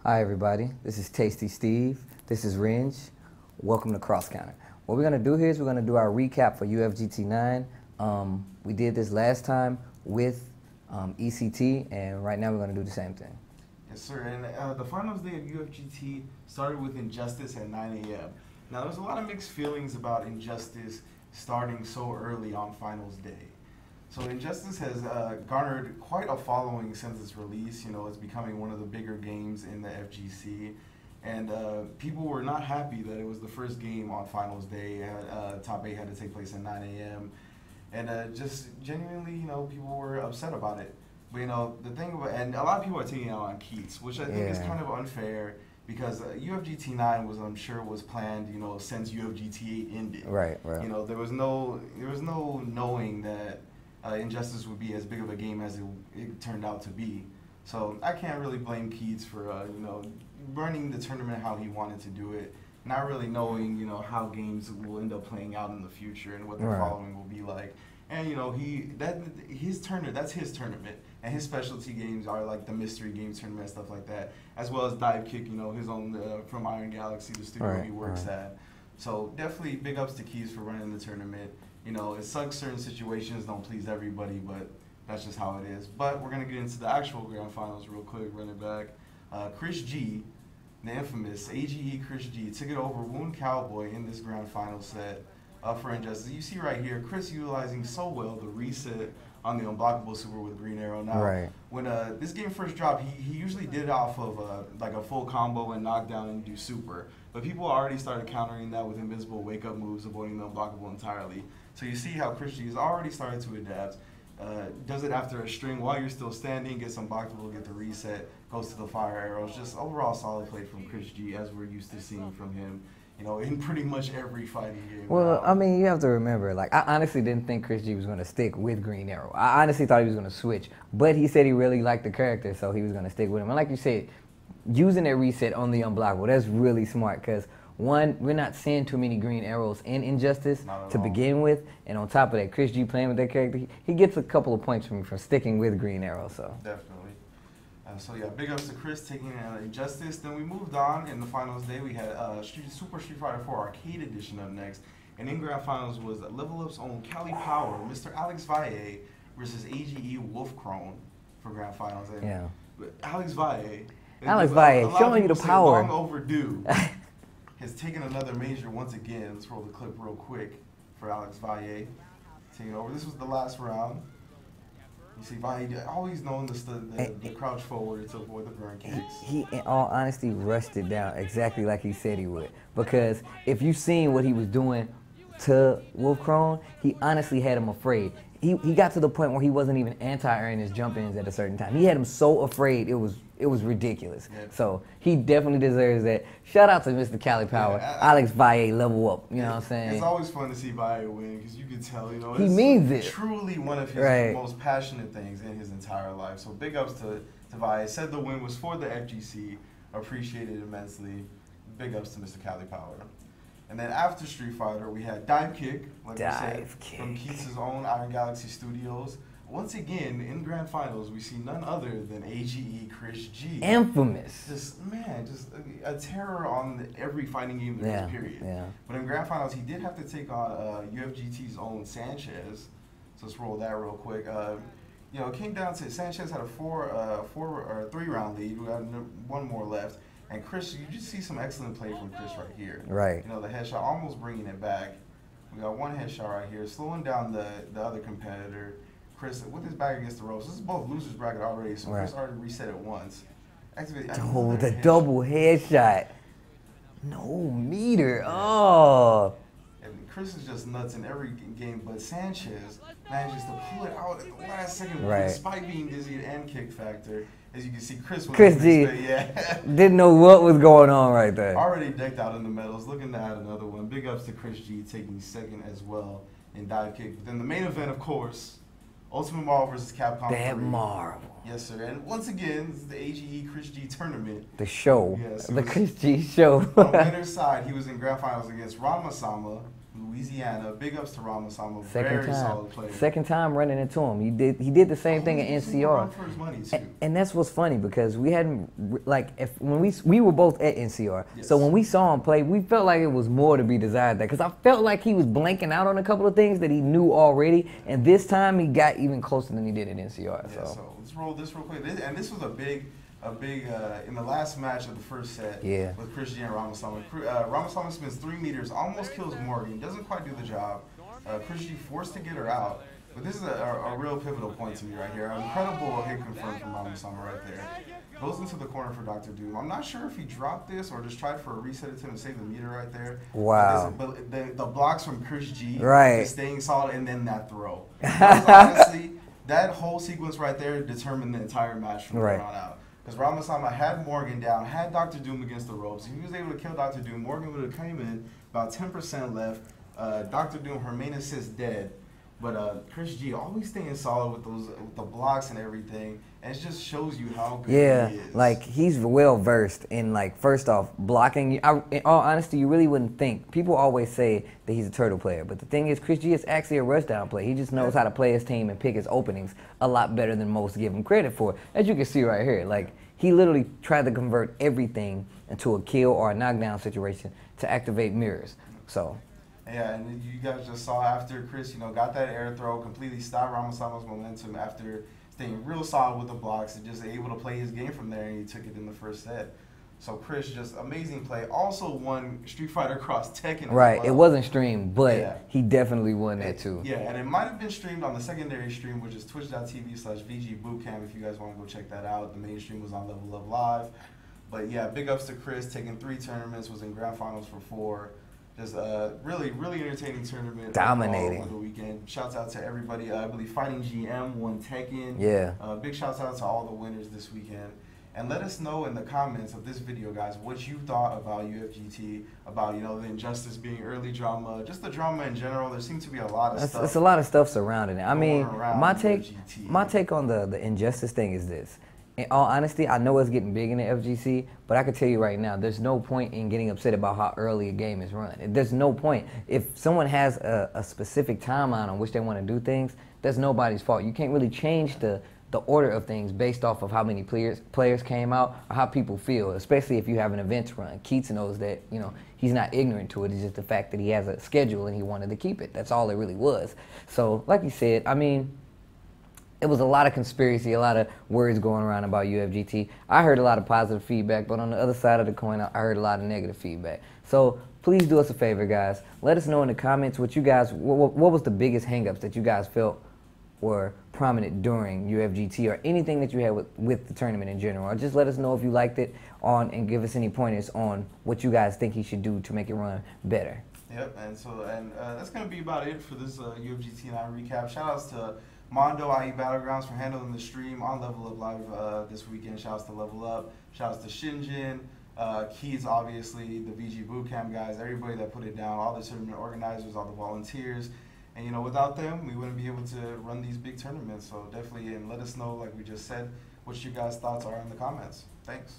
Hi everybody, this is Tasty Steve, this is Rynge. Welcome to Cross Counter. What we're going to do here is we're going to do our recap for UFGT9. We did this last time with ECT, and right now we're going to do the same thing. Yes, sir. And the finals day of UFGT started with Injustice at 9 a.m. Now, there's a lot of mixed feelings about Injustice starting so early on finals day. So Injustice has garnered quite a following since its release. You know, it's becoming one of the bigger games in the FGC. And people were not happy that it was the first game on finals day. Top 8 had to take place at 9 a.m. And just genuinely, you know, people were upset about it. But, you know, the thing about, and a lot of people are taking it out on Keats, which I think is kind of unfair because UFGT9 was, I'm sure, was planned, you know, since UFGT8 ended. Right. You know, there was no knowing that Injustice would be as big of a game as it turned out to be. So I can't really blame Keats for, you know, running the tournament how he wanted to do it, not really knowing, you know, how games will end up playing out in the future and what their following will be like. And, you know, that's his tournament, and his specialty games are like the mystery game tournament, stuff like that, as well as Divekick, you know, his own from Iron Galaxy, the studio he works at. So definitely big ups to Keys for running the tournament. You know, it sucks certain situations don't please everybody, but that's just how it is. But we're going to get into the actual grand finals real quick, run it back. Chris G, the infamous AGE Chris G, took it over Wound Cowboy in this grand final set for Injustice. You see right here, Chris utilizing so well the reset on the unblockable super with Green Arrow. Now, when this game first dropped, he usually did it off of like a full combo and knockdown and do super. But people already started countering that with invincible wake-up moves, avoiding the unblockable entirely. So you see how Chris G has already started to adapt. Does it after a string while you're still standing, gets unblockable, get the reset, goes to the fire arrows. Just overall solid play from Chris G, as we're used to seeing from him, you know, in pretty much every fighting game. Well, I mean, you have to remember, like, I honestly didn't think Chris G was going to stick with Green Arrow. I honestly thought he was going to switch, but he said he really liked the character, so he was going to stick with him. And like you said, using that reset on the unblockable, that's really smart because, one, we're not seeing too many Green Arrows in Injustice to begin with, and on top of that, Chris G playing with that character, he gets a couple of points from sticking with Green Arrow. So definitely. So yeah, big ups to Chris taking Injustice. Then we moved on in the finals day. We had Super Street Fighter 4 Arcade Edition up next, and in grand finals was Level Up's own Cali Power, Mr. Alex Valle versus AGE Wolfcrone for grand finals. And Alex Valle showing you the power. Long overdue. Has taken another major once again. Let's roll the clip real quick for Alex Valle taking over. This was the last round. You see, Valle always known the crouch forward to avoid the burn kicks. He, in all honesty, rushed it down exactly like he said he would. Because if you've seen what he was doing to Wolfcrone, he honestly had him afraid. He got to the point where he wasn't even anti-airing his jump-ins at a certain time. He had him so afraid it was ridiculous. So he definitely deserves that. Shout out to Mr. Cali Power, Alex Valle, level up. You know what I'm saying? It's always fun to see Valle win because you can tell, you know, he means it. Truly one of his most passionate things in his entire life. So big ups to Valle. Said the win was for the FGC. Appreciated immensely. Big ups to Mr. Cali Power. And then after Street Fighter, we had Divekick, like we said, from Keats' own Iron Galaxy Studios. Once again, in grand finals, we see none other than AGE Chris G. Infamous. Just a terror on every fighting game there is, period. But in grand finals, he did have to take on UFGT's own Sanchez. So let's roll that real quick. You know, it came down to Sanchez had a 3-round lead. We got one more left. And Chris, you just see some excellent play from Chris right here. You know, the headshot almost bringing it back. We got one headshot right here, slowing down the other competitor. Chris, with his back against the ropes, this is both losers bracket already, so Chris already reset it once. Oh, the double headshot. No meter. Oh. And Chris is just nuts in every game, but Sanchez manages to pull it out at the last second despite being dizzy and kick factor. As you can see, Chris G didn't know what was going on right there. Already decked out in the medals, looking to add another one. Big ups to Chris G taking second as well in Divekick. But then the main event, of course, Ultimate Marvel versus Capcom. That Marvel. Yes, sir. And once again, this is the AGE Chris G tournament. The show. Yes, the Chris G show. On the winner's side, he was in grand finals against Ramasama Louisiana. Big ups to Ramasama. Very solid player. Second time running into him. He did the same thing at NCR. Run for his money too. And that's what's funny because we hadn't when we were both at NCR. Yes. So when we saw him play, we felt like it was more to be desired there because I felt like he was blanking out on a couple of things that he knew already, and this time he got even closer than he did at NCR. Yeah, so let's roll this real quick. And this was a big in the last match of the first set with Chris G and Ramasama. Ramasama spins 3 meters, almost kills Morgan, doesn't quite do the job. Chris G forced to get her out, but this is a real pivotal point to me right here. Incredible hit confirmed from Ramasama right there. Goes into the corner for Dr. Doom. I'm not sure if he dropped this or just tried for a reset attempt and save the meter right there. Wow. But the blocks from Chris G, staying solid, and then that throw. Honestly, that whole sequence right there determined the entire match from here on out. Because Ramasama had Morgan down, had Dr. Doom against the ropes. If he was able to kill Dr. Doom, Morgan would have came in, about 10% left. Dr. Doom, her main assist dead. But Chris G always staying solid with the blocks and everything. And it just shows you how good he is. Like he's well versed in first off, blocking. In all honesty, you really wouldn't think. People always say that he's a turtle player. But the thing is, Chris G is actually a rushdown player. He just knows how to play his team and pick his openings a lot better than most give him credit for. As you can see right here, he literally tried to convert everything into a kill or a knockdown situation to activate mirrors. So. Yeah, and you guys just saw after Chris, got that air throw, completely stopped Ramasama's momentum after staying real solid with the blocks and just able to play his game from there, and he took it in the first set. So Chris, just amazing play. Also won Street Fighter Cross Tekken. Right, well. It wasn't streamed, but he definitely won that too. Yeah, and it might have been streamed on the secondary stream, which is twitch.tv/VGBootcamp if you guys want to go check that out. The main stream was on Level Up Live. But yeah, big ups to Chris, taking 3 tournaments, was in grand finals for 4. Just a really entertaining tournament. Dominating. Over the weekend. Shouts out to everybody. I believe Fighting GM won Tekken. Yeah. Big shouts out to all the winners this weekend. And let us know in the comments of this video, guys, what you thought about UFGT, about the injustice being early drama, just the drama in general. There seems to be a lot of stuff. It's a lot of stuff surrounding it. I mean, my take on the injustice thing is this. In all honesty, I know it's getting big in the FGC, but I can tell you right now, there's no point in getting upset about how early a game is run. There's no point. If someone has a specific timeline on which they want to do things, that's nobody's fault. You can't really change the order of things based off of how many players came out or how people feel, especially if you have an events run. Keats knows that, he's not ignorant to it. It's just the fact that he has a schedule and he wanted to keep it. That's all it really was. So, like you said, I mean, it was a lot of conspiracy, a lot of words going around about UFGT. I heard a lot of positive feedback, but on the other side of the coin, I heard a lot of negative feedback. So please do us a favor, guys. Let us know in the comments what was the biggest hangups that you guys felt were prominent during UFGT or anything that you had with the tournament in general. Or just let us know if you liked it and give us any pointers on what you guys think he should do to make it run better. Yep, and that's going to be about it for this UFGT9 recap. Shout outs to Mondo, IE Battlegrounds, for handling the stream on Level Up Live this weekend. Shouts to Level Up. Shouts to Shinjin, Keys, obviously, the VG Bootcamp guys, everybody that put it down, all the tournament organizers, all the volunteers. And, without them, we wouldn't be able to run these big tournaments. So definitely, and let us know, like we just said, what you guys' thoughts are in the comments. Thanks.